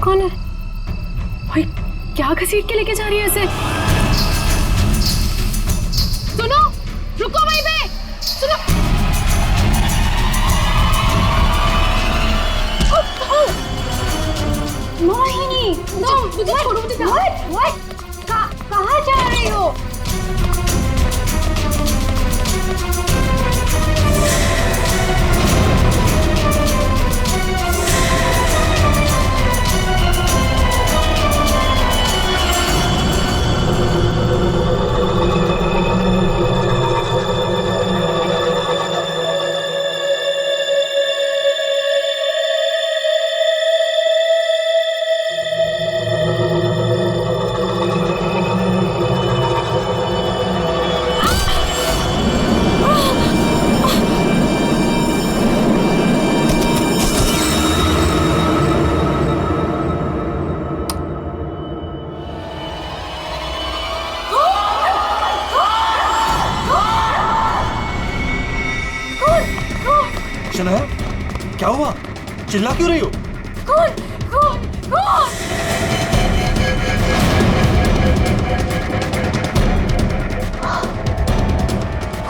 कौन है भाई? क्या घसीट के लेके जा रही है इसे? सुनो, रुको वहीं पे, सुनो। मोहिनी, मुझे छोड़ो, मुझे जाओ। कहाँ जा रही हो? शनाया, क्या हुआ? चिल्ला क्यों रही हो? कौन? कौन? कौन?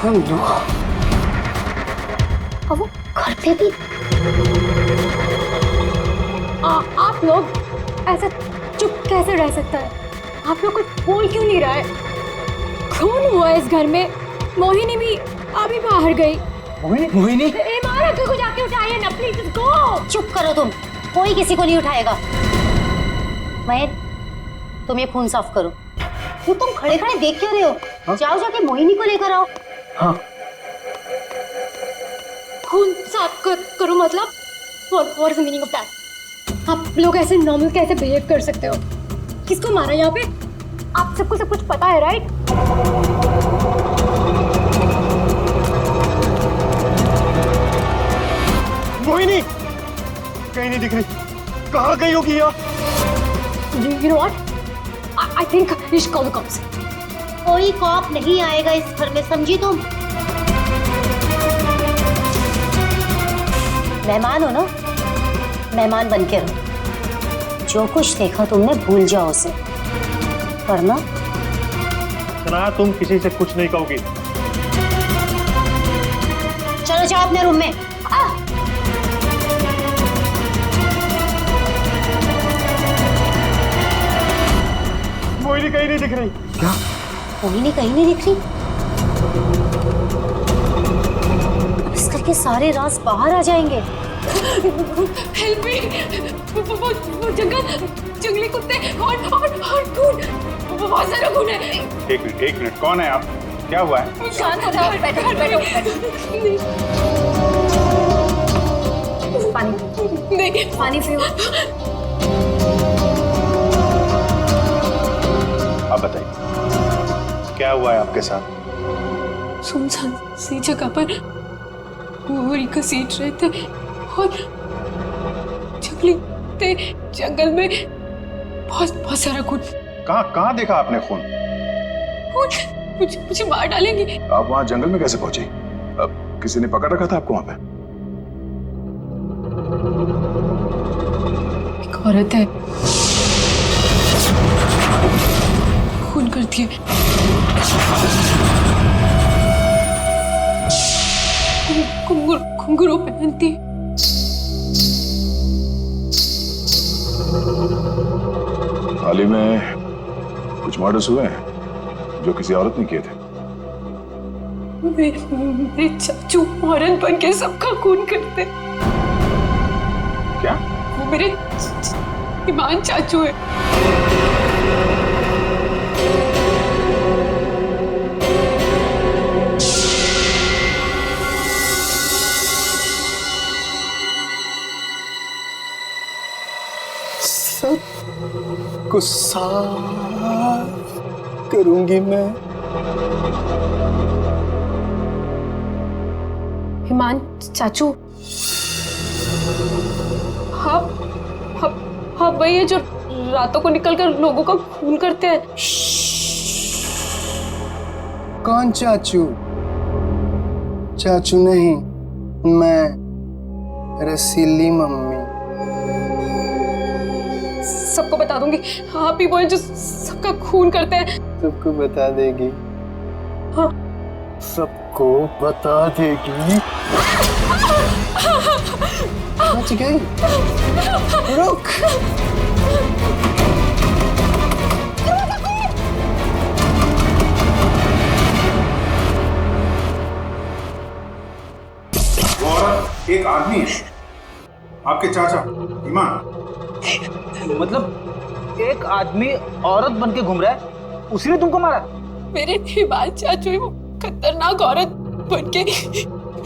हम लोग अब वो घर पे भी। आप लोग ऐसा चुप कैसे रह सकता है? आप लोग कुछ बोल क्यों नहीं रहा है? खून हुआ इस घर में। मोहिनी भी अभी बाहर गई। मोहिनी? इमारत को जाके उठाइए ना प्लीज, गो। चुप करो तुम, कोई किसी को नहीं उठाएगा। महेश, तुम ये खून साफ करो। वो तुम खड़े खड़े देख क्यों रहे हो? हाँ? जाओ जाके मोहिनी को लेकर आओ। हाँ। खून साफ करो मतलब? What is the meaning of that? आप लोग ऐसे नॉर्मल कैसे बिहेव कर सकते हो? किसको मारा यहाँ पे? आप सबको सब कुछ पता है, राइट? मोहिनी कहीं नहीं दिख रही। कहाँ गई होगी यार? You know what? I think we should call the cops. कोई कॉप नहीं आएगा इस घर में, समझी तुम? मेहमान हो ना, मेहमान बन के रहो। जो कुछ देखा तुमने भूल जाओ उसे, वरना शनाया, तुम किसी से कुछ नहीं कहोगी। चलो जाओ अपने रूम में। मोहिनी कहीं नहीं दिख रही। क्या? मोहिनी कहीं नहीं दिख रही? अब इस घर के सारे राज बाहर आ जाएंगे। Help me! वो जंगली कुत्ते और खून, बहुत सारा खून है। एक मिनट, कौन है आप? क्या हुआ है? शांत हो जाओ, बैठो। पानी नहीं, पानी पियो। आप बताइए, क्या हुआ है आपके साथ? सुनसान सी जगह पर बोरी घसीट रहे थे और जंगल में बहुत सारा खून। कहाँ देखा आपने खून? मुझे मार डालेंगे। आप वहाँ जंगल में कैसे पहुंची? अब किसी ने पकड़ रखा था आपको वहाँ पे? एक औरत है, खून करती है। घुंघरू पहनती है। हाल ही में कुछ मर्डर्स हुए हैं जो किसी औरत ने किए थे। मेरे चाचू औरत बन के सबका खून करते। क्या? वो मेरे ईमान चाचू है। को साफ करूंगी मैं। ईमान चाचू, हाँ वही है जो रातों को निकलकर लोगों का खून करते हैं। कौन चाचू? चाचू नहीं, मैं रसीली मम्मी। सबको बता दूंगी। आप ही वो हैं जो सबका खून करते हैं। सबको बता देगी। हाँ। सबको बता देगी। बच गई। रुक। और एक आदमी आपके चाचा ईमान। मतलब एक आदमी औरत बन के घूम रहा है, उसी ने तुमको मारा? मेरे ईमान चाचू वो खतरनाक औरत बन के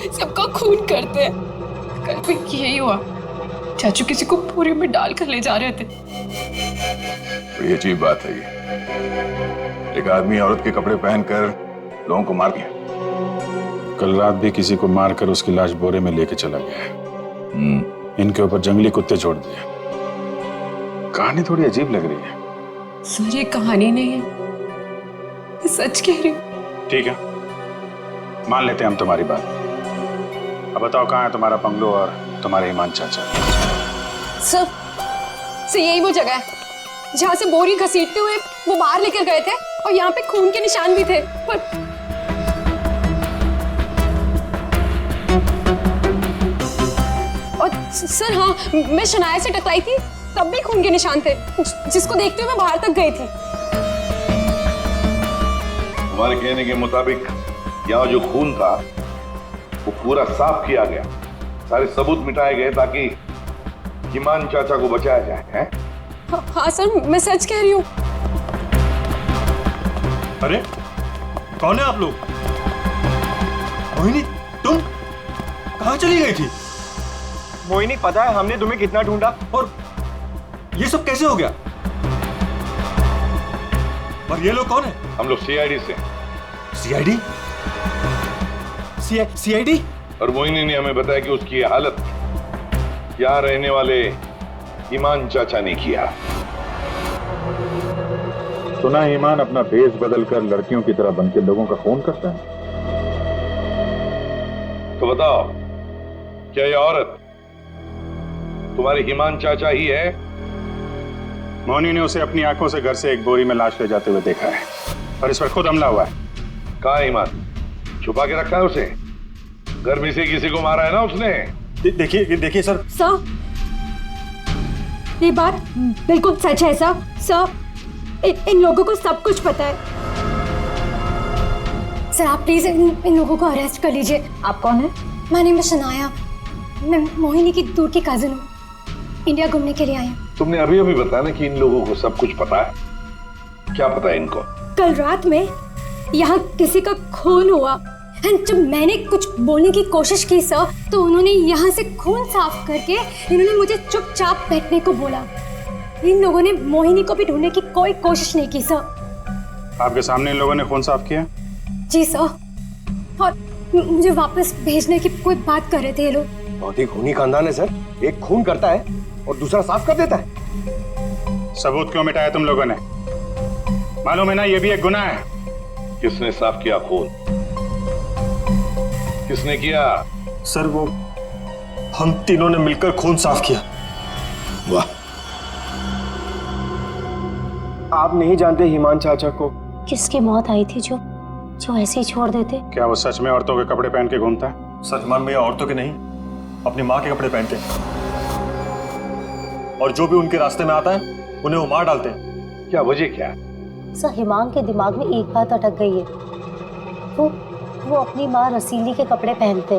सबका खून करते हैं। कल भी यही हुआ, चाचू किसी को पूरी में डाल कर ले जा रहे थे। बड़ी अजीब बात है ये। एक आदमी औरत के कपड़े पहनकर लोगों को मार दिया। कल रात भी किसी को मारकर उसकी लाश बोरे में लेके चला गया है। इनके ऊपर जंगली कुत्ते छोड़ दिए। कहानी थोड़ी अजीब लग रही है। सर ये कहानी नहीं है, मैं सच कह रही हूँ। ठीक है, मान लेते हैं हम तुम्हारी बात। अब बताओ कहाँ है तुम्हारा बंगलो और तुम्हारे ईमान चाचा? सर यही वो जगह है जहाँ से बोरी घसीटते हुए वो बाहर लेकर गए थे, और यहाँ पे खून के निशान भी थे। पर और सर हाँ, मैं शनाया से टकराई थी, तब भी खून के निशान थे, जिसको देखते हुए मैं बाहर तक गई थी। तुम्हारे कहने के मुताबिक यहाँ जो खून था वो पूरा साफ किया गया, सारे सबूत मिटाए गए ताकि ईमान चाचा को बचाया जाए, हैं? हाँ सर, मैं सच कह रही हूँ। अरे कौन है आप लोग? मोहिनी, तुम कहाँ चली गई थी? मोहिनी, पता है हमने तुम्हें कितना ढूंढा, और ये सब कैसे हो गया? और ये लोग कौन है? हम लोग सीआईडी से। सीआईडी? सीआईडी? और मोहिनी ने हमें बताया कि उसकी ये हालत यहाँ रहने वाले ईमान चाचा ने किया। सुना ईमान अपना भेष बदलकर लड़कियों की तरह बनके लोगों का खून करता है। तो बताओ, क्या ये औरत तुम्हारे ईमान चाचा ही है? मोहनी ने उसे अपनी आंखों से घर से एक बोरी में लाश ले जाते हुए देखा है, और इस पर खुद हमला हुआ है। कहाँ है ईमान? छुपा के रखा है उसे? घर में से किसी को मारा है ना उसने? देखिए सर। सर ये बात बिल्कुल सच है सर। सर इन लोगों को सब कुछ पता है। सर आप प्लीज इन लोगों को अरेस्ट कर लीजिए। आप कौन है? माय नेम इज शनाया, मैं मोहिनी की दूर की कजिन हूँ, इंडिया घूमने के लिए आई हूँ। तुमने अभी अभी बताया ना कि इन लोगों को सब कुछ पता है। क्या पता है इनको? कल रात में यहाँ किसी का खून हुआ, एंड जब मैंने कुछ बोलने की कोशिश की सर, तो उन्होंने यहाँ से खून साफ करके इन्होंने मुझे चुपचाप बैठने को बोला। इन लोगों ने मोहिनी को भी ढूंढने की कोई कोशिश नहीं की सर। आपके सामने इन लोगों ने खून साफ किया? जी सर, और मुझे वापस भेजने की कोई बात कर रहे थे ये लोग। बहुत ही खूनी खानदान है सर। एक खून करता है और दूसरा साफ कर देता है। सबूत क्यों मिटाया तुम लोगों ने? मालूम है ना ये भी एक गुनाह है। किसने साफ किया खून? किसने किया? सर वो हम तीनों ने मिलकर खून साफ किया। वाह। आप नहीं जानते ईमान चाचा को? किसकी मौत आई थी जो ऐसे ही छोड़ देते? क्या वो सच में औरतों के कपड़े पहन के घूमता है? सलमान भैया औरतों के नहीं, अपनी माँ के कपड़े पहनते हैं, और जो भी उनके रास्ते में आता है उन्हें वो मार डालते हैं। क्या वजह क्या? सर हिमांग के दिमाग में एक बात अटक गई है। वो अपनी माँ रसीली के कपड़े पहनते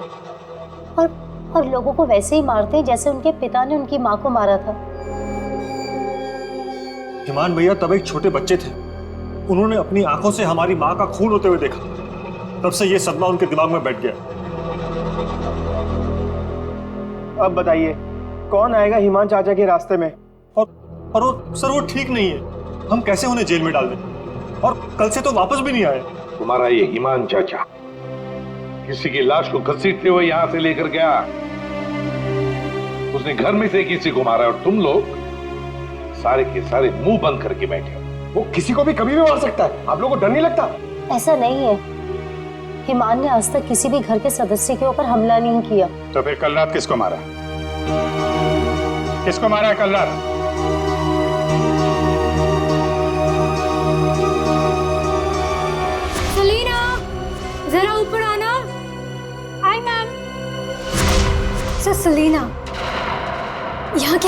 और लोगों को वैसे ही मारते जैसे उनके पिता ने उनकी माँ को मारा था। ईमान भैया तब एक छोटे बच्चे थे, उन्होंने अपनी आंखों से हमारी माँ का खून होते हुए देखा, तब से ये सदमा उनके दिमाग में बैठ गया। अब बताइए कौन आएगा ईमान चाचा के रास्ते में? और वो सर वो ठीक नहीं है, हम कैसे उन्हें जेल में डाल दें? और कल से तो वापस भी नहीं आए। तुम्हारा ये ईमान चाचा किसी की लाश को घसीटते हुए यहाँ से लेकर गया, उसने घर में से किसी को मारा, और तुम लोग सारे के सारे मुंह बंद करके बैठे हो। वो किसी को भी कभी भी मार सकता है, आप लोगों को डर नहीं लगता? ऐसा नहीं है, हिमान ने आज तक किसी भी घर के सदस्य के ऊपर हमला नहीं किया। तो फिर कल रात किसको मारा? किसको मारा है कल रात?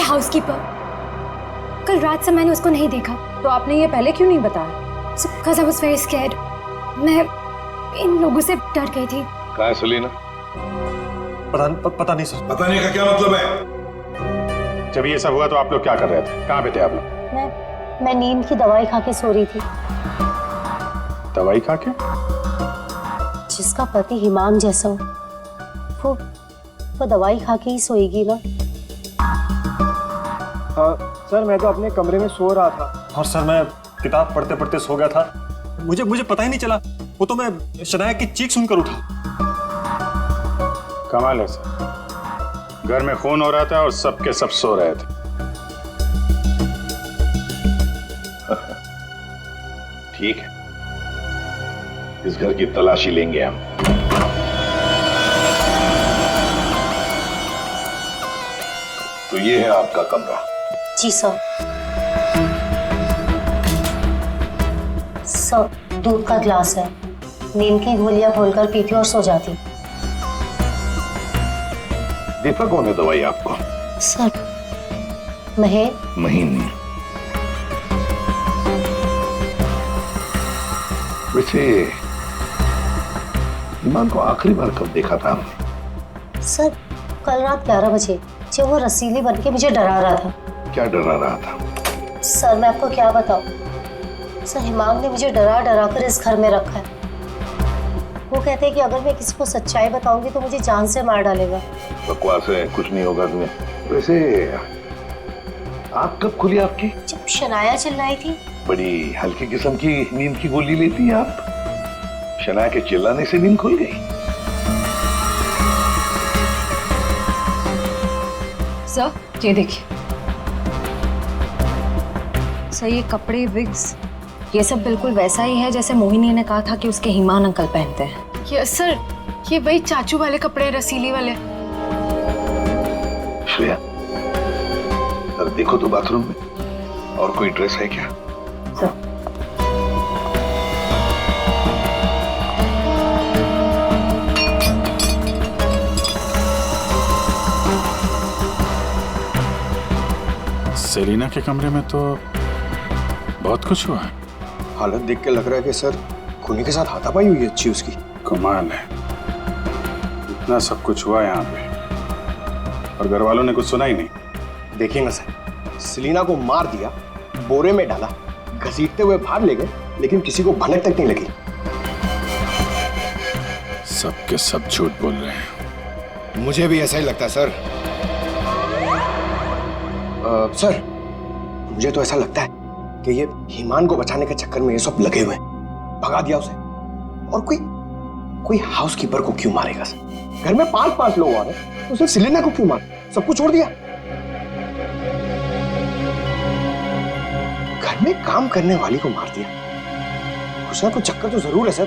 हाउसकीपर। कल रात से मैंने उसको नहीं देखा। तो आपने ये पहले क्यों नहीं बताया? Because I was very scared. मैं इन लोगों से डर गई थी। कहाँ है सलीना? पता नहीं सर। पता नहीं का क्या मतलब है? जब ये सब हुआ तो आप लोग क्या कर रहे थे? कहाँ पे थे आप लोग? मैं नींद की दवाई खा के सो रही थी। दवाई खा के? जिसका पति हिमांग जैसा हो वो दवाई खा के ही सोएगी ना। हाँ सर, मैं तो अपने कमरे में सो रहा था। और सर मैं किताब पढ़ते पढ़ते सो गया था। मुझे पता ही नहीं चला। वो तो मैं शनाया की चीख सुनकर उठा। कमाल है सर, घर में खून हो रहा था और सबके सब सो रहे थे। ठीक है, इस घर की तलाशी लेंगे हम। तो ये है आपका कमरा। जी सर। सर, दूध का ग्लास है। नींद की गोलियां खोलकर पीती और सो जाती। दीपक कौन है दवाई आपको? सर, महीन। वैसे ईमान को आखिरी बार कब देखा था हमने? सर, कल रात 11 बजे जब वो रसीली बन के मुझे डरा रहा था। क्या डरा रहा था? सर, मैं आपको क्या बताऊं? सर, हिमांग ने मुझे डरा डरा कर इस घर में रखा है। वो कहते हैं कि अगर मैं किसी को सच्चाई बताऊंगी तो मुझे जान से मार डालेगा। बकवास है, कुछ नहीं होगा तुम्हें। वैसे आँख कब खुली आपकी? जब शनाया चिल्लाई थी। बड़ी हल्की किस्म की नींद की गोली लेती हैं आप। शनाया के चिल्लाने से नींद खुल गई? सर, ये देखिए सर, ये कपड़े, विग्स, ये सब बिल्कुल वैसा ही है जैसे मोहिनी ने कहा था कि उसके हिमान अंकल पहनते हैं। यस सर, ये वही चाचू वाले कपड़े, रसीली वाले। श्रेया, सर देखो तो बाथरूम में और कोई ड्रेस है क्या? सर, सेलिना के कमरे में तो बहुत कुछ हुआ है। हालत देख के लग रहा है कि सर खूनी के साथ हाथापाई हुई है अच्छी उसकी। कमाल है, इतना सब कुछ हुआ यहाँ पे और घर वालों ने कुछ सुना ही नहीं। देखिए ना सर, सेलिना को मार दिया, बोरे में डाला, घसीटते हुए बाहर ले गए, लेकिन किसी को भनक तक नहीं लगी। सबके सब झूठ बोल रहे हैं। मुझे भी ऐसा ही लगता है सर। सर, मुझे तो ऐसा लगता है कि ये हिमान को बचाने के चक्कर में ये सब लगे हुए हैं। भगा दिया उसे। और कोई हाउसकीपर को क्यों मारेगा सर? घर में 5-5 लोग आ रहे हैं, तो सिर्फ सेलिना को क्यों मार? सब कुछ छोड़ दिया। घर में काम करने वाली को मार दिया। कुछ ना कुछ चक्कर तो जरूर है सर।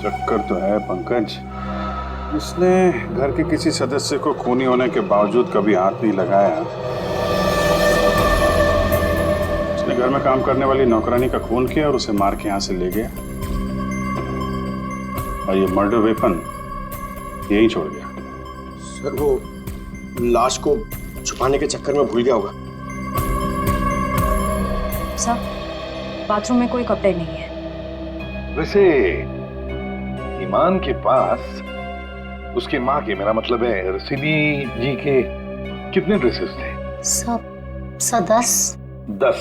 चक्कर तो है पंकज। इसने घर के किसी सदस्य को खूनी होने के बावजूद कभी हाथ नहीं लगाया। उसने घर में काम करने वाली नौकरानी का खून किया और उसे मार के यहाँ से ले गया और ये मर्डर वेपन यहीं छोड़ गया। सर, वो लाश को छुपाने के चक्कर में भूल गया होगा। सर, बाथरूम में कोई कपड़े नहीं है। वैसे ईमान के पास उसकी माँ के, मेरा मतलब है रसीली जी के, कितने ड्रेसेस थे? सब 10। 10।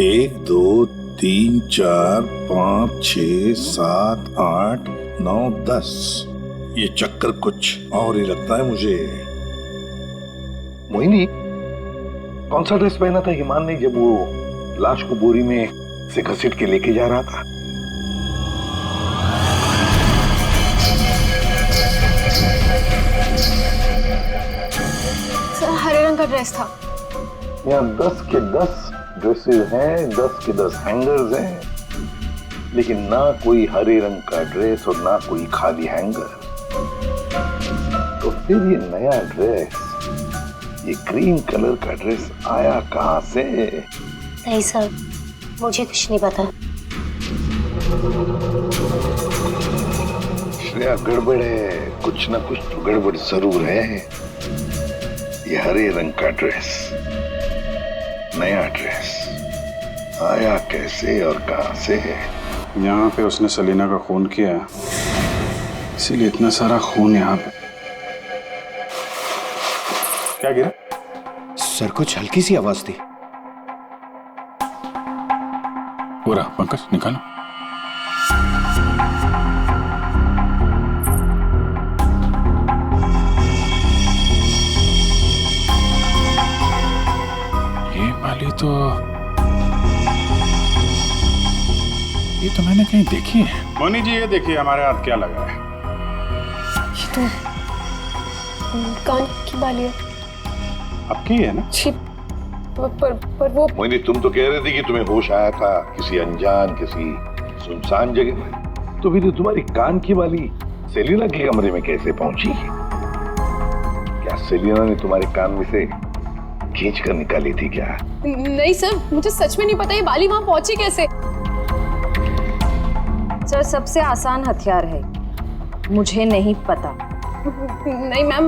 1 2 3 4 5 6 7 8 9 10। ये चक्कर कुछ और ही लगता है मुझे। मोहिनी, कौन सा ड्रेस पहना था ईमान ने जब वो लाश को बोरी में से घसीट के लेके जा रहा था? सर, हरे रंग का ड्रेस था। यहाँ 10 के 10 ड्रेसेस हैं, 10 के 10 हैंगर्स हैं, लेकिन ना कोई हरे रंग का ड्रेस और ना कोई खाली हैंगर। तो फिर ये नया ड्रेस, ये ग्रीन कलर का ड्रेस आया कहाँ से? नहीं सर, मुझे कुछ नहीं पता। श्रेया, गड़बड़ है, कुछ ना कुछ तो गड़बड़ जरूर है। ये हरे रंग का ड्रेस, नया ड्रेस, आया कैसे और कहां से है? यहाँ पे उसने सलीना का खून किया है, इसीलिए इतना सारा खून यहाँ पे। क्या गिरा? सर, कुछ हल्की सी आवाज थी। पूरा पंकज निकालो। ये वाली तो मैंने कहीं देखी है। मोनी जी, ये देखिए हमारे हाथ क्या लगा है। ये तो कान की बाली है। आपकी है ना? छी, पर वो मोहिनी, तुम तो कह रही थी कि तुम्हें होश आया था किसी अनजान, किसी सुनसान जगह में, तो फिर ये तुम्हारी कान की बाली सेलिना के कमरे में कैसे पहुंची? क्या सेलिना ने तुम्हारे कान में से खींच कर निकाली थी क्या? नहीं सर, मुझे सच में नहीं पता ये बाली वहां पहुंची कैसे। सर, सबसे आसान हथियार है, मुझे नहीं पता। नहीं मैम,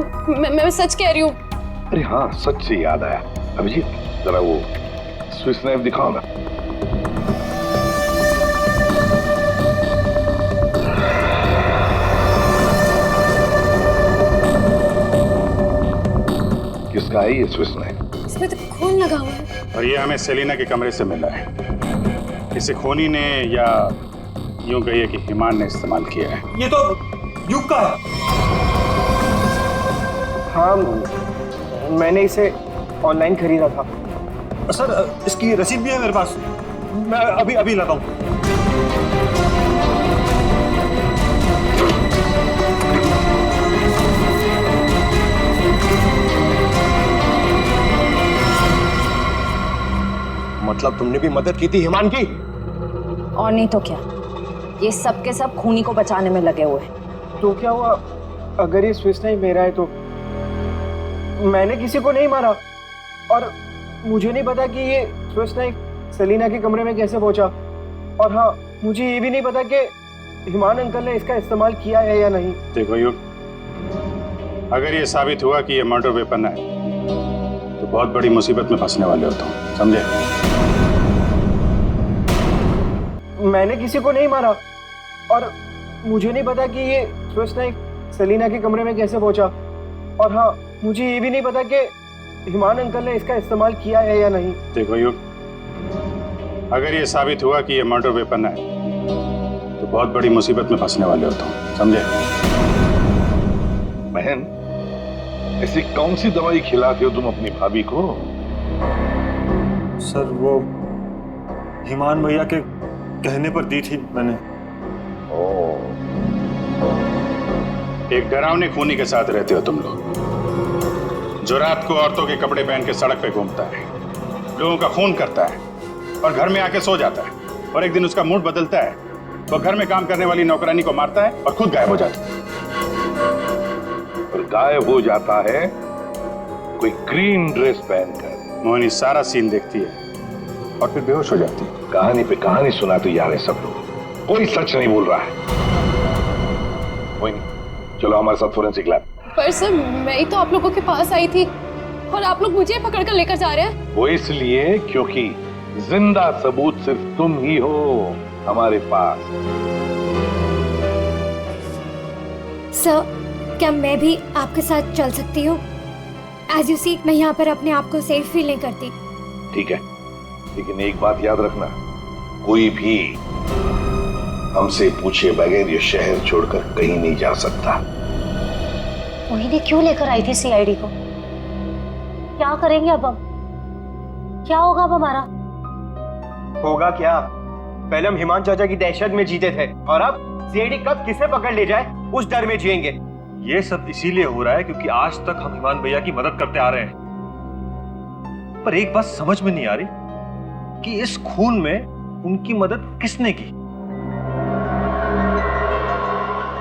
मैं सच कह रही हूँ। अरे हाँ, सच से याद आया, अभिजीत जरा वो स्विस नाइफ दिखाओ ना। किसका है ये स्विस नाइफ? इसमें तो खून लगा हुआ है। और ये हमें सेलिना के कमरे से मिला है। इसे खूनी ने, या यूं कहिए कि हिमान ने इस्तेमाल किया है। ये तो युग का है। हाँ, मैंने इसे ऑनलाइन खरीदा था। सर, इसकी रसीद भी है मेरे पास, मैं अभी लाता हूँ। मतलब तुमने भी मदद की थी हिमान की? और नहीं तो क्या, ये सब के सब खूनी को बचाने में लगे हुए हैं। तो क्या हुआ अगर ये स्विस नाइफ मेरा है? तो मैंने किसी को नहीं मारा, और मुझे नहीं पता कि ये स्विस नाइफ सलीना के कमरे में कैसे पहुंचा। और हाँ, मुझे ये भी नहीं पता कि हिमान अंकल ने इसका इस्तेमाल किया है या नहीं। देखो युग, अगर ये साबित हुआ कि ये मर्डर वेपन है तो बहुत बड़ी मुसीबत में फंसने वाले हो तुम, समझे? मैंने किसी को नहीं मारा, और मुझे नहीं पता कि ये स्विस नाइफ सलीना के कमरे में कैसे पहुंचा। और हाँ, मुझे ये भी नहीं पता कि हिमान अंकल ने इसका इस्तेमाल किया है या नहीं। देखो युग, अगर ये साबित हुआ कि ये मर्डर वेपन है तो बहुत बड़ी मुसीबत में फंसने वाले हो तुम, समझे? बहन, ऐसी कौन सी दवाई खिलाते हो तुम अपनी भाभी को? सर, वो हिमान भैया के कहने पर दी थी मैंने। एक डरावने खूनी के साथ रहते हो तुम लोग, जो रात को औरतों के कपड़े पहन के सड़क पे घूमता है, लोगों का खून करता है और घर में आके सो जाता है। और एक दिन उसका मूड बदलता है, वो घर में काम करने वाली नौकरानी को मारता है और खुद गायब हो जाता है। और गायब हो जाता है कोई ग्रीन ड्रेस पहनकर। मोहिनी सारा सीन देखती है और फिर बेहोश हो जाती है। कहानी पे कहानी सुनाते जा रहे सब लोग, कोई सच नहीं बोल रहा है। मोहिनी, चलो हमारे साथ फोरेंसिक लैब। पर सर, मैं ही तो आप लोगों के पास आई थी और आप लोग मुझे पकड़ कर लेकर जा रहे हैं। वो इसलिए क्योंकि जिंदा सबूत सिर्फ तुम ही हो हमारे पास। सर, क्या मैं भी आपके साथ चल सकती हूँ? एज यू सी, मैं यहाँ पर अपने आप को सेफ फील नहीं करती। ठीक है, लेकिन एक बात याद रखना, कोई भी हमसे पूछे बगैर ये शहर छोड़कर कहीं नहीं जा सकता। मोहिनी क्यों लेकर आई थी सीआईडी को? क्या करेंगे अब हम? क्या होगा अब हमारा? होगा क्या? पहले हम हिमान चाचा की दहशत में जीते थे, और अब सीआईडी कब किसे पकड़ ले जाए उस डर में जिएंगे। ये सब इसीलिए हो रहा है क्योंकि आज तक हम हिमान भैया की मदद करते आ रहे हैं। पर एक बात समझ में नहीं आ रही कि इस खून में उनकी मदद किसने की।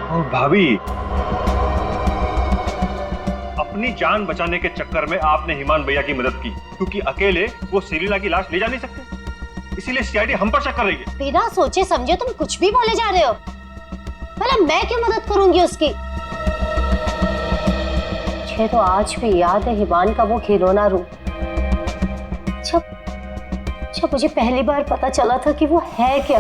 और भाभी, अपनी जान बचाने के चक्कर में आपने हिमान भैया की मदद की, क्योंकि अकेले वो सेलिना की लाश ले जा नहीं सकते, इसीलिए सीआईडी हम पर शक कर रही है। बिना सोचे समझे तुम कुछ भी बोले जा रहे हो। भला मैं क्यों मदद करूंगी उसकी? मुझे तो आज भी याद है हिमान का वो खिलौना रूम। जब मुझे पहली बार पता चला था कि वो है क्या।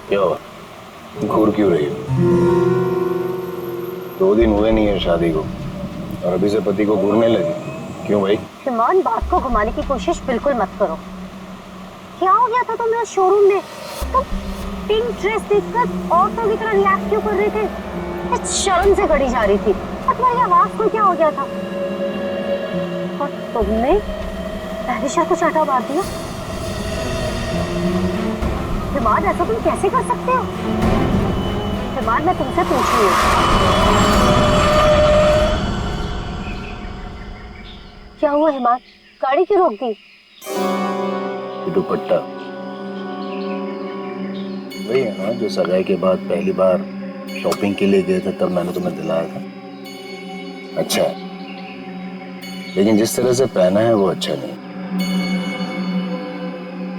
क्या हुआ? घूर क्यों रही हो? 2 दिन हुए नहीं है शादी को और अभी से पति को घूरने लगी। क्यों भाई? हिमान, बात को घुमाने की कोशिश बिल्कुल मत करो। क्या हो गया था तुम्हें शोरूम में? तुम पिंक ड्रेस देखकर औरतों की तरह रिएक्ट क्यों कर रहे थे? मैं शर्म से गड़ी जा रही थी और तुम्हारी आवाज को क्या हो गया था? और तुमने पहले कुछ अटा मार दिया। हिमान, ऐसा तुम कैसे कर सकते हो? हिमान, मैं तुमसे पूछ रही हूँ, क्या हुआ हिमान? गाड़ी क्यों रोक दी? दुपट्टा वही है ना जो सगाई के बाद पहली बार शॉपिंग के लिए गए थे, तब मैंने तुम्हें दिलाया था। अच्छा है, लेकिन जिस तरह से पहना है वो अच्छा नहीं।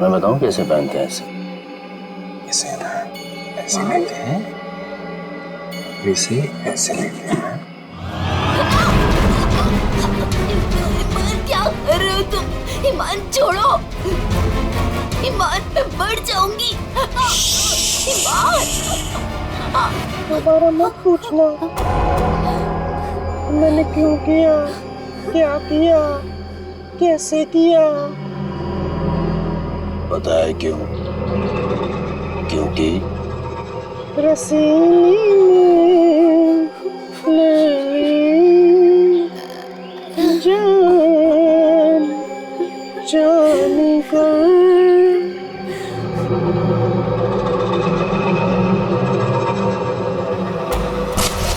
मैं बताऊं कैसे पहनते हैं इसे? इसे ना ऐसे लेते हैं, इसे ऐसे लेते हैं। क्या कर रहे हो तुम? ईमान छोड़ो। ईमान, मैं मर जाऊंगी। ईमान, दोबारा मत पूछना मैंने क्यों किया, क्या किया, कैसे किया। पता है क्यों? क्योंकि रसीली जान जान कर।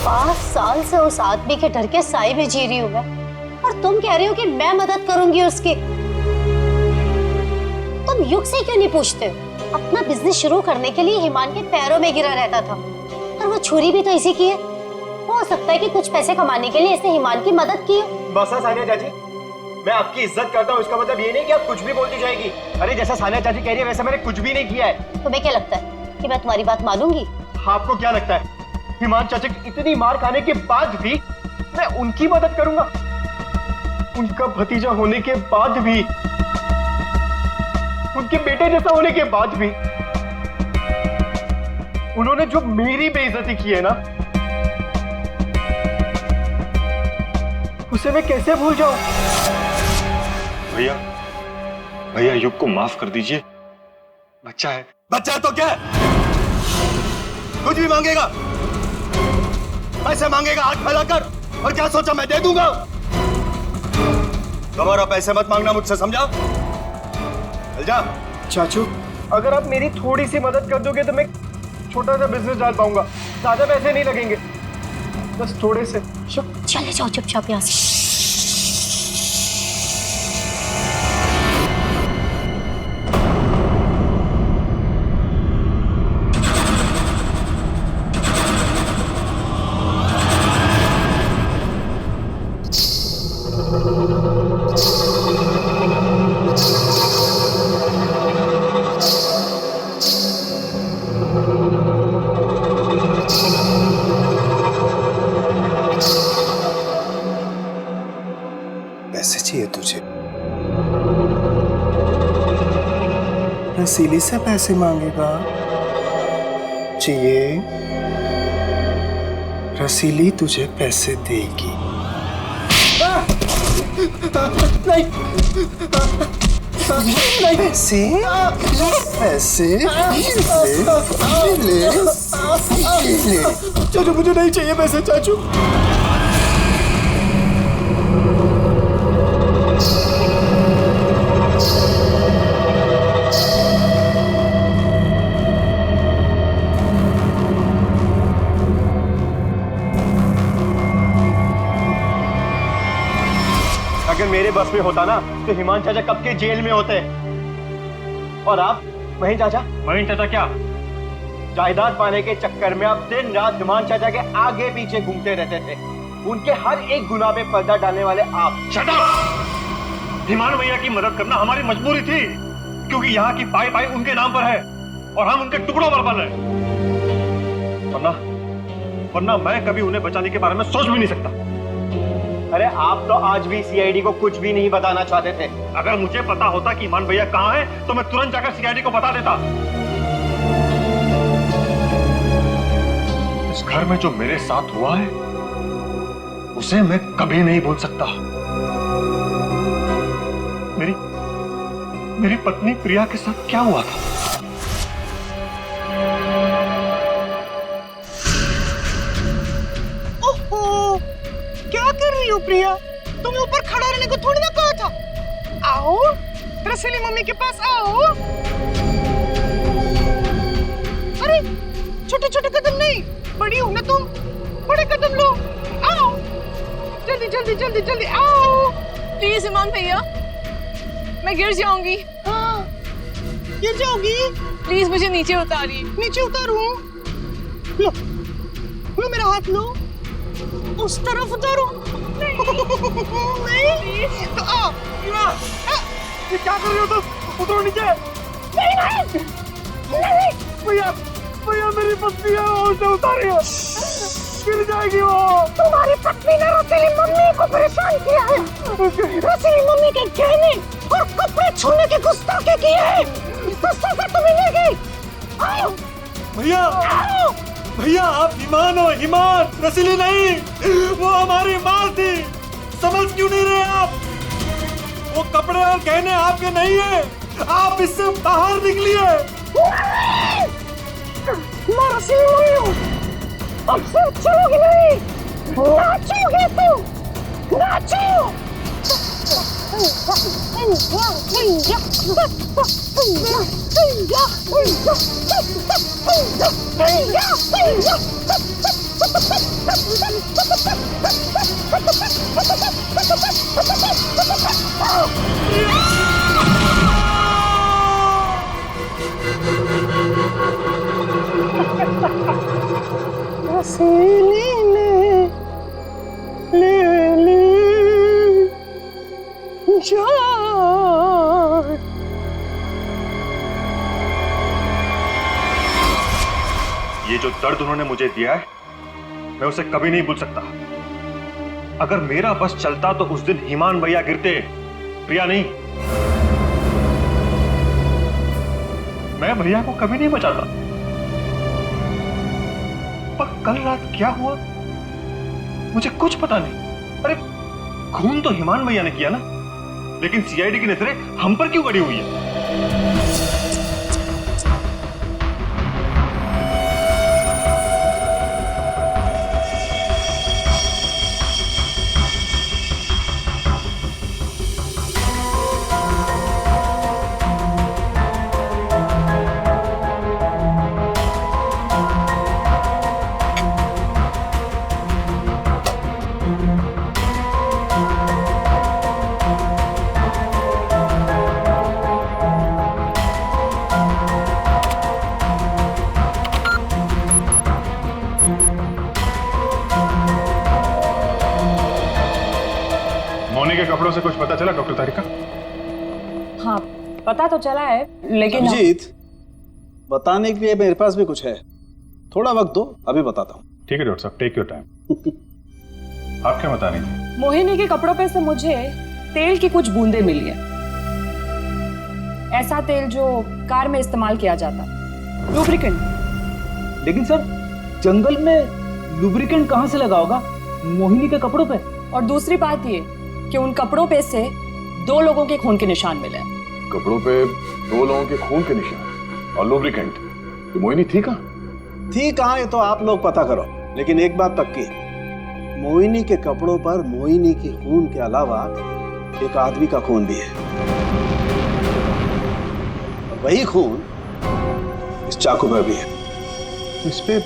5 साल से उस आदमी के डर के साए में जी रही हूँ मैं, और तुम कह रहे हो कि मैं मदद करूंगी उसकी। तुम युग से क्यों नहीं पूछते? अपना बिजनेस शुरू करने के लिए हिमान के पैरों में गिरा रहता था, और वो छुरी भी तो इसी की है। हो सकता है कि कुछ पैसे कमाने के लिए इसने हिमान की मदद की हो। बस है सानिया चाची, मैं आपकी इज्जत करता हूँ, इसका मतलब ये नहीं कि आप कुछ भी बोलती जाएगी। अरे जैसा सानिया चाची कह रही है वैसा मैंने कुछ भी नहीं किया है। तुम्हें क्या लगता है कि मैं तुम्हारी बात मानूंगी? आपको क्या लगता है हिमान चाचा की इतनी मार खाने के बाद भी मैं उनकी मदद करूंगा? उनका भतीजा होने के बाद भी, उनके बेटे जैसा होने के बाद भी उन्होंने जो मेरी बेइज्जती की है ना, उसे मैं कैसे भूल जाऊं? भैया, भैया युग को माफ कर दीजिए। बच्चा है। बच्चा है तो क्या है? कुछ भी मांगेगा, पैसे मांगेगा हाथ फैलाकर, और क्या सोचा मैं दे दूंगा? दोबारा पैसे मत मांगना मुझसे, समझा? चल जा। चाचू, अगर आप मेरी थोड़ी सी मदद कर दोगे तो मैं छोटा सा बिजनेस डाल पाऊंगा। ज्यादा पैसे नहीं लगेंगे, बस थोड़े से। चले जाओ चुपचाप यहाँ से। पैसे चाहिए तुझे? रसीली से पैसे मांगेगा? चाहिए? रसीली तुझे पैसे देगी। नहीं, नहीं। पैसे, पैसे ले, ले। चाचू मुझे नहीं चाहिए पैसे चाचू। अगर मेरे बस में होता ना तो हिमान चाचा कब के जेल में होते। और आप महीन चाचा? महीन चाचा क्या? जायदाद पाने के चक्कर में आप दिन रात हिमान चाचा के आगे पीछे घूमते रहते थे। उनके हर एक गुनाह पे पर्दा डालने वाले आप। Shut up! हिमान भैया की मदद करना हमारी मजबूरी थी, क्योंकि यहाँ की पाई पाई उनके नाम पर है और हम उनके टुकड़ों पर पल रहे। वरना मैं कभी उन्हें बचाने के बारे में सोच भी नहीं सकता। अरे आप तो आज भी सीआईडी को कुछ भी नहीं बताना चाहते थे। अगर मुझे पता होता कि ईमान भैया कहाँ है तो मैं तुरंत जाकर सीआईडी को बता देता। इस घर में जो मेरे साथ हुआ है उसे मैं कभी नहीं भूल सकता। मेरी पत्नी प्रिया के साथ क्या हुआ था? ओहो, क्या कर रही हो प्रिया? तुम्हें ऊपर खड़ा रहने को थोड़ी ना कहा था। आओ रसीली मम्मी के पास आओ। अरे छोटे छोटे कदम नहीं, बड़ी हो ना तुम, बड़े कदम लो। आओ जल्दी जल्दी जल्दी जल्दी आओ। प्लीज ईमान भैया, मैं गिर जाऊंगी। हाँ, गिर जाओगी? प्लीज मुझे नीचे उतारिए। नीचे उतारूं? लो लो मेरा हाथ लो, उस तरफ उतारो। नहीं तो आओ। ये क्या कर रहे हो तुम? उतरो नीचे। नहीं नहीं नहीं। भैया भैया मेरी पत्नी है, उसे उतारिए, गिर जाएगी वो। तुम्हारी पत्नी ने रसीली मम्मी को परेशान किया है। रसीली मम्मी के गहने और कपड़े छूने की गुस्ताखी की है, तो सजा तो मिलेगी। आओ भैया आओ। भैया आप ईमान हो, ईमान, रसीली नहीं। वो हमारी माँ थी, समझ क्यों नहीं रहे आप? वो कपड़े और गहने आपके नहीं है, आप इससे बाहर निकलिए। मैं रसीली मम्मी हूँ, अब से चलोगी नहीं, नाचोगे तुम, नाचो। रसीली ने ले ली जान। ये जो दर्द उन्होंने मुझे दिया है मैं उसे कभी नहीं भूल सकता। अगर मेरा बस चलता तो उस दिन ईमान भैया गिरते, प्रिया नहीं। मैं भैया को कभी नहीं बचाता। पर कल रात क्या हुआ मुझे कुछ पता नहीं। अरे खून तो ईमान भैया ने किया ना, लेकिन सीआईडी की नजरें हम पर क्यों गड़ी हुई है? मोनी के कपड़ों से कुछ पता चला डॉक्टर तारिका? हाँ पता तो चला है, लेकिन अभिजीत, बताने के लिए मेरे पास भी कुछ है, थोड़ा वक्त दो, अभी बताता हूँ। ठीक है डॉक्टर साहब, टेक योर टाइम। आप क्या बता रही थी? मोहिनी के कपड़ों पे से मुझे तेल की कुछ बूंदें मिली है। ऐसा तेल जो कार में इस्तेमाल किया जाता, लुब्रिकेंट। लेकिन सर जंगल में लुब्रिकेंट कहाँ से लगा होगा मोहिनी के कपड़ों पे? और दूसरी बात ये कि उन कपड़ों पे से 2 लोगों के खून के निशान मिले। कपड़ों पे 2 लोगों के खून के निशान और लुब्रिकेंट। तो मोहिनी थी कहाँ? थी कहाँ ये तो आप लोग पता करो, लेकिन एक बात पक्की, मोहिनी के कपड़ों पर मोहिनी के खून के अलावा एक आदमी का खून भी है। वही खून इस चाकू पर भी है। इस पे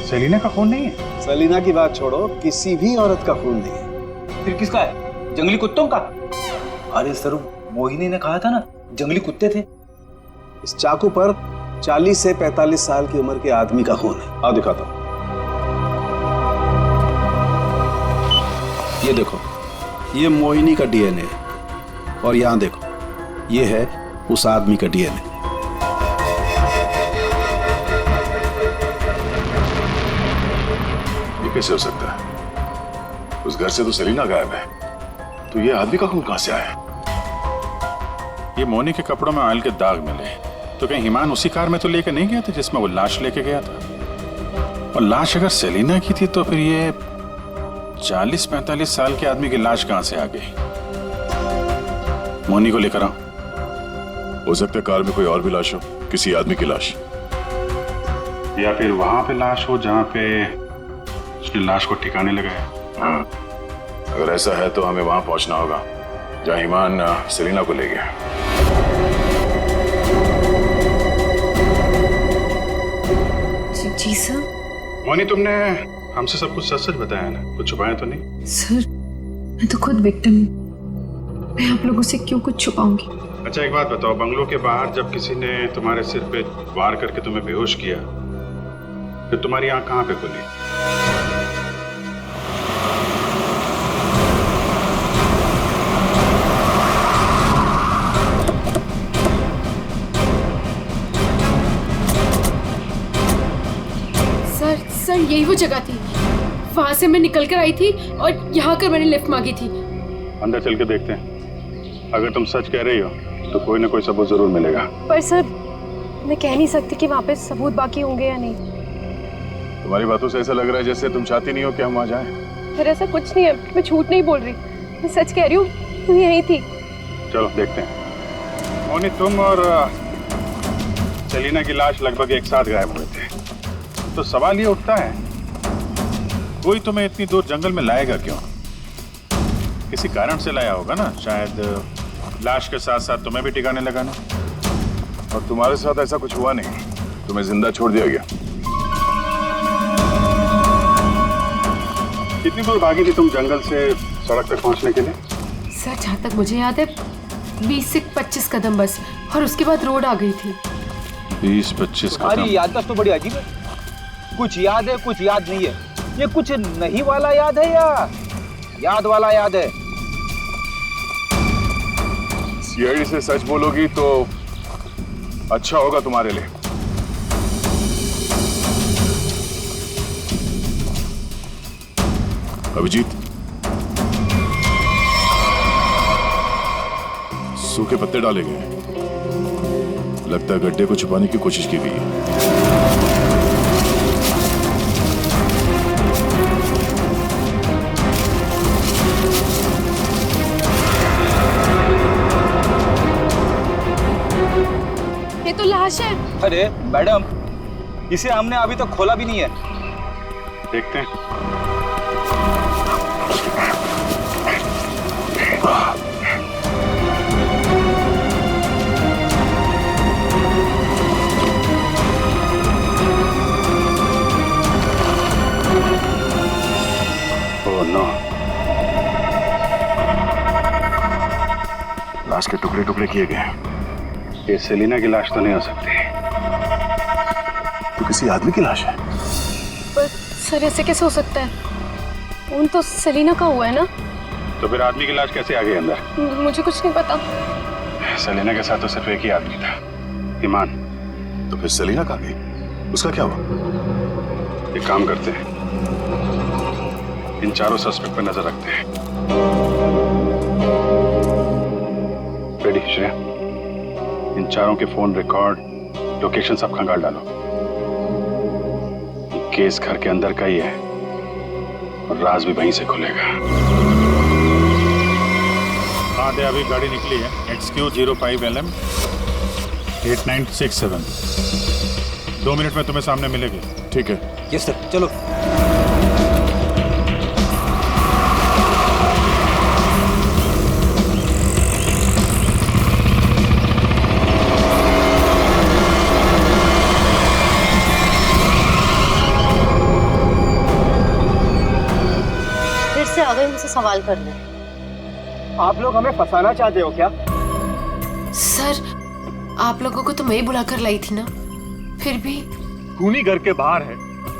सेलिना का खून नहीं है? सेलिना की बात छोड़ो, किसी भी औरत का खून नहीं है। फिर किसका है? जंगली कुत्तों का? अरे सर मोहिनी ने कहा था ना जंगली कुत्ते थे। इस चाकू पर 40 से 45 साल की उम्र के आदमी का खून है। आओ दिखाता हूं। ये देखो, ये मोहिनी का डीएनए है और यहां देखो, ये है उस आदमी का डीएनए। ये कैसे हो सकता है? उस घर से तो सेलिना गायब है, तो ये आदमी का खून कहां से आया? ये मोनी के कपड़ों में ऑयल के दाग मिले, तो कहीं हिमान उसी कार में तो लेके नहीं गया था जिसमें वो लाश लेके गया था? और लाश अगर सेलिना की थी तो फिर ये 40-45 साल के आदमी की लाश कहां से आ गई? मोनी को लेकर आओ। हो सकता है कार में कोई और भी लाश हो, किसी आदमी की लाश, या फिर वहां पे लाश हो जहां पे उसने लाश को ठिकाने लगाया। हाँ, अगर ऐसा है तो हमें वहां पहुंचना होगा जहां ईमान सेलिना को ले गया। जी सर। मोनी, तुमने हमसे सब कुछ सच सच बताया ना, कुछ छुपाया तो नहीं? सर, मैं तो खुद विक्टिम हूँ, मैं आप लोगों से क्यों कुछ छुपाऊंगी? अच्छा एक बात बताओ, बंगलों के बाहर जब किसी ने तुम्हारे सिर पे वार करके तुम्हें बेहोश किया, फिर तुम्हारी आंख कहां पे खुली? सर यही वो जगह थी, वहां से मैं निकल कर आई थी और यहाँ कर मैंने लिफ्ट मांगी थी। अंदर चल के देखते हैं, अगर तुम सच कह रही हो तो कोई ना कोई सबूत जरूर मिलेगा। पर सर, मैं कह नहीं सकती कि वहाँ पे सबूत बाकी होंगे या नहीं। तुम्हारी बातों से ऐसा लग रहा है जैसे तुम चाहती नहीं हो कि हम वहां जाएं। सर ऐसा कुछ नहीं है, मैं झूठ नहीं बोल रही, मैं सच कह रही हूँ, तुम यही थी। चलो देखते हैं। मोनी, तुम और सेलिना की लाश लगभग एक साथ गायब हुए थे, तो सवाल ये उठता है, कोई तुम्हें इतनी दूर जंगल में लाएगा क्यों? किसी कारण से लाया होगा ना, शायद लाश के साथ साथ तुम्हें भी ठिकाने लगाना। और तुम्हारे साथ ऐसा कुछ हुआ नहीं, तुम्हें जिंदा छोड़ दिया गया। कितनी दूर भागी थी तुम जंगल से सड़क तक पहुंचने के लिए? सर जहाँ तक मुझे याद है 20 से 25 कदम बस, और उसके बाद रोड आ गई थी। 20-25 कदम? तुम्हारी याददाश्त तो बड़ी अजीब है, कुछ याद है कुछ याद नहीं है। ये कुछ नहीं वाला याद है या याद वाला याद है? सीआईडी से सच बोलोगी तो अच्छा होगा तुम्हारे लिए। अभिजीत, सूखे पत्ते डाले गए, लगता है गड्ढे को छुपाने की कोशिश की गई है। ये तो लाश है। अरे मैडम, इसे हमने अभी तक खोला भी नहीं है। देखते हैं। ओह नो, लाश के टुकड़े टुकड़े किए गए। ये सेलिना की लाश तो नहीं हो सकती, तो किसी आदमी की लाश है। पर सर ऐसे कैसे हो सकता है? खून तो सेलिना का हुआ है ना? तो फिर आदमी की लाश कैसे आ गई अंदर? मुझे कुछ नहीं पता। सेलिना के साथ तो सिर्फ एक ही आदमी था, ईमान। तो फिर सेलिना कहाँ गई? उसका क्या हुआ? एक काम करते हैं, इन चारों सस्पेक्ट पर नजर रखते हैं। रेडी श्रेया, इन चारों के फोन रिकॉर्ड, लोकेशन सब खंगाल डालो। ये केस घर के अंदर का ही है और राज भी वहीं से खुलेगा। हाँ दे, अभी गाड़ी निकली है, XQ05LM 8967। 2 मिनट में तुम्हें सामने मिलेगी। ठीक है। यस सर, चलो। फिर से आ गए मुझसे सवाल करने। आप लोग हमें फंसाना चाहते हो क्या? सर आप लोगों को तो मैं ही बुला कर लाई थी ना। फिर भी खूनी घर के बाहर है,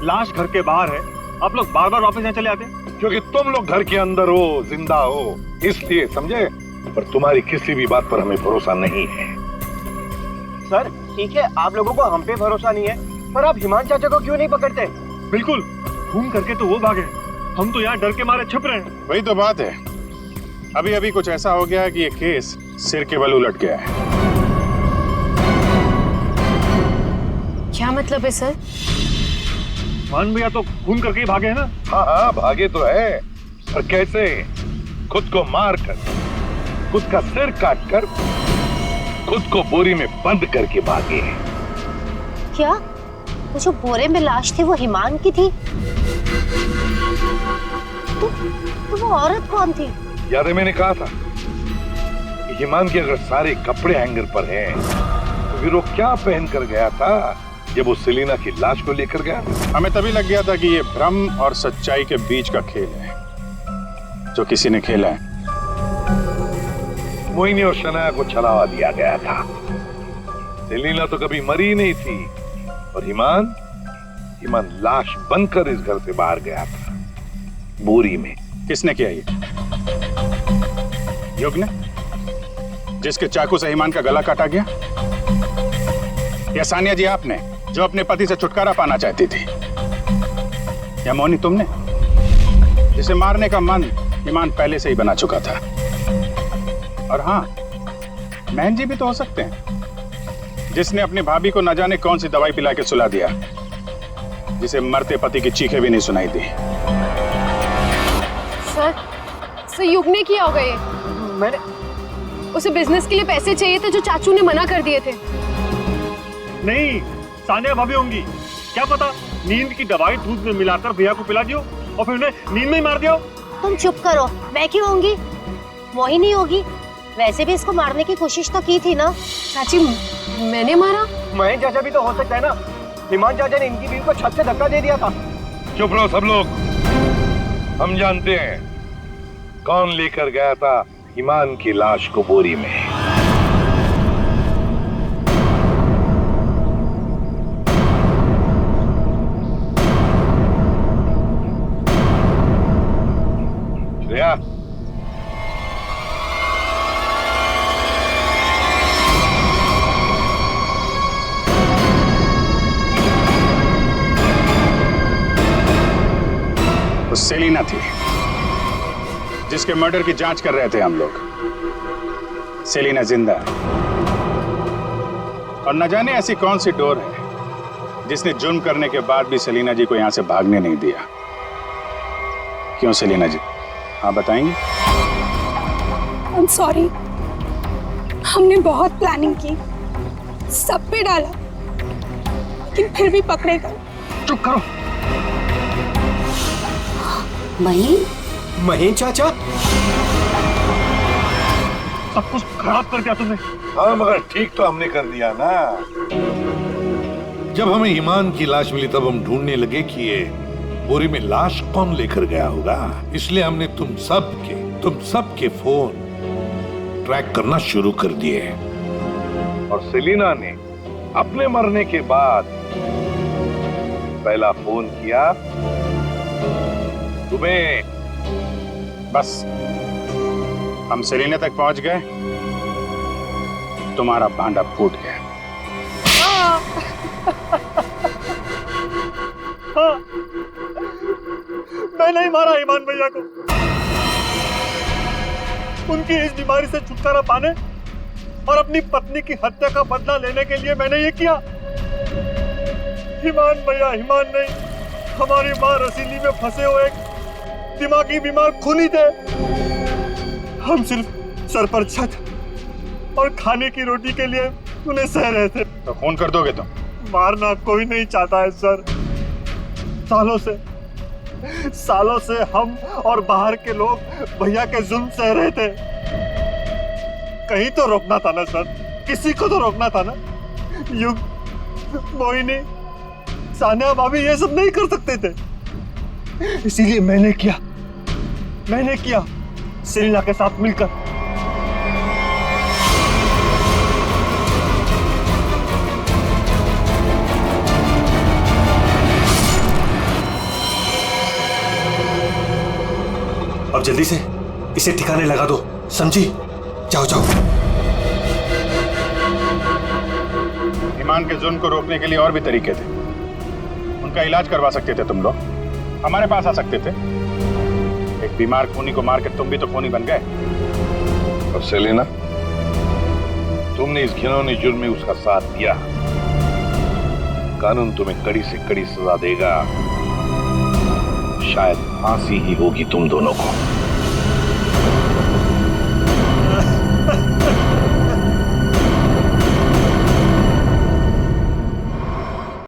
लाश घर के बाहर है, आप लोग बार बार वापस यहाँ चले आते? क्योंकि तुम लोग घर के अंदर हो, जिंदा हो, इसलिए, समझे? पर तुम्हारी किसी भी बात पर हमें भरोसा नहीं है। सर ठीक है, आप लोगों को हम पे भरोसा नहीं है, पर आप हिमान चाचा को क्यों नहीं पकड़ते? बिल्कुल, खून करके तो वो भागे, हम तो यहाँ डर के मारे छिप रहे हैं। वही तो बात है, अभी अभी कुछ ऐसा हो गया है कि ये केस सिर के बल उलट गया है। क्या मतलब है सर? मान भैया तो खून करके ही भागे है ना? हाँ हाँ, भागे तो है, पर कैसे? खुद को मार कर, खुद का सिर काट कर, खुद को बोरी में बंद करके भागे। क्या वो जो बोरे में लाश थी वो हिमान की थी? तो वो औरत कौन थी? याद है मैंने कहा था कि हिमान के अगर सारे कपड़े हैंगर पर हैं, तो फिर वो क्या पहन कर गया था जब वो सेलिना की लाश को लेकर गया? हमें तभी लग गया था कि ये भ्रम और सच्चाई के बीच का खेल है जो किसी ने खेला है। मोहिनी और शनाया को छलावा दिया गया था। सेलिना तो कभी मरी नहीं थी, और हिमान लाश बनकर इस घर से बाहर गया था, बोरी में। किसने किया ये? युग ने, जिसके चाकू से हिमान का गला काटा गया? या सानिया जी आपने, जो अपने पति से छुटकारा पाना चाहती थी? या मोहिनी तुमने, जिसे मारने का मन हिमान पहले से ही बना चुका था? और हाँ, महन जी भी तो हो सकते हैं, जिसने अपनी भाभी को न जाने कौन सी दवाई पिला के सुला दिया, जिसे मरते पति की चीखें भी नहीं सुनाई दी। सर युग ने किया होगा ये। मैंने उसे बिजनेस के लिए पैसे चाहिए थे जो चाचू ने मना कर दिए थे। नहीं, सानिया भाभी होंगी। क्या पता नींद की दवाई दूध में मिलाकर भैया को पिला दियो और फिर उन्हें नींद में ही मार दियो। तुम चुप करो, मैं क्यों होंगी? मोहिनी होगी। वैसे भी इसको मारने की कोशिश तो की थी ना। चाची, मैंने मारा? महेश चाचा भी तो हो सकता है ना, हिमान चाचा ने इनकी बीवी को छत से धक्का दे दिया था। चुप रहो सब लोग, हम जानते हैं कौन लेकर गया था हिमान की लाश को बोरी में। श्रेया, वो सेलिना थी जिसके मर्डर की जांच कर रहे थे हम लोग। सेलिना जिंदा है, और न जाने ऐसी कौन सी डोर है जिसने जुर्म करने के बाद भी सेलिना जी को यहां से भागने नहीं दिया। क्यों सेलिना जी, हाँ बताएंगे? I'm sorry, हमने बहुत प्लानिंग की, सब पे डाला, लेकिन फिर भी पकड़े गए। चुप करो। महेश चाचा, सब कुछ खराब कर दिया तुमने। हाँ, मगर ठीक तो हमने कर दिया ना। जब हमें ईमान की लाश मिली तब हम ढूंढने लगे कि ये बोरी में लाश कौन लेकर गया होगा। इसलिए हमने तुम सब के फोन ट्रैक करना शुरू कर दिए। और सेलिना ने अपने मरने के बाद पहला फोन किया तुम्हें। बस हम सेलिना तक पहुंच गए, तुम्हारा भांडा फूट गया। हाँ, मैं नहीं मारा ईमान भैया को। उनकी इस बीमारी से छुटकारा पाने और अपनी पत्नी की हत्या का बदला लेने के लिए मैंने ये किया। ईमान भैया ईमान नहीं, हमारी माँ रसीली में फंसे हुए दिमागी बीमार खूनी थे। हम सिर्फ सर पर छत और खाने की रोटी के लिए उन्हें सह रहे थे। तो फोन कर दोगे तुम? मारना कोई नहीं चाहता है सर। सालों से हम और बाहर के लोग भैया के जुल्म सह रहे थे। कहीं तो रोकना था ना सर, किसी को तो रोकना था ना। युग, मोहिनी, सानिया भाभी ये सब नहीं कर सकते थे, इसीलिए मैंने किया सेलिना के साथ मिलकर। जल्दी से इसे ठिकाने लगा दो, समझी? जाओ जाओ। ईमान के जुल्म को रोकने के लिए और भी तरीके थे। उनका इलाज करवा सकते थे तुम लोग, हमारे पास आ सकते थे। एक बीमार खूनी को मार के तुम भी तो खूनी बन गए। और सेलिना, तुमने इस घिनौने जुर्म में उसका साथ दिया। कानून तुम्हें कड़ी से कड़ी सजा देगा, शायद फांसी ही होगी तुम दोनों को।